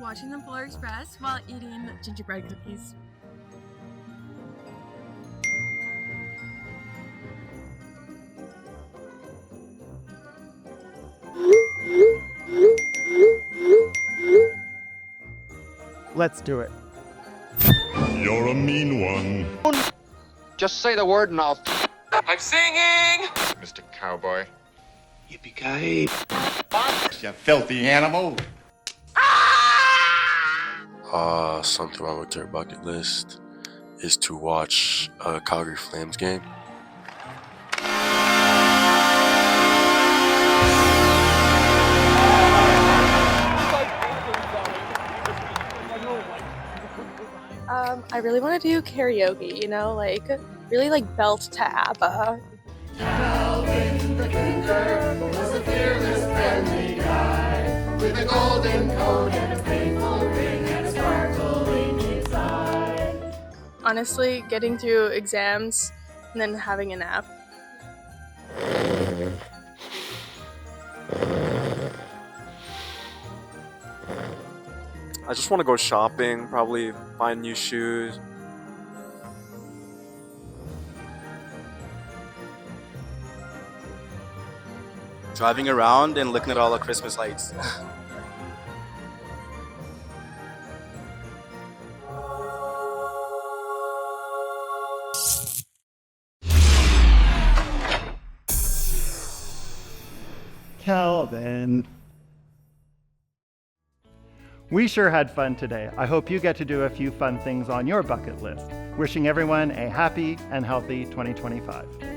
Watching the Polar Express while eating gingerbread cookies. Let's do it. You're a mean one. Just say the word and I'll... I'm singing! Mr. Cowboy. Yippee-ki-yay. You filthy animal. Something wrong with their bucket list is to watch a Calgary Flames game. I really want to do karaoke, you know, like really like belt to ABBA. Calvin the Cougar was a fearless, friendly guy with a golden coat and a faithful ring and a sparkling inside. Honestly, getting through exams and then having a nap. I just want to go shopping, probably find new shoes. Driving around and looking at all the Christmas lights. Calvin. We sure had fun today. I hope you get to do a few fun things on your bucket list. Wishing everyone a happy and healthy 2025.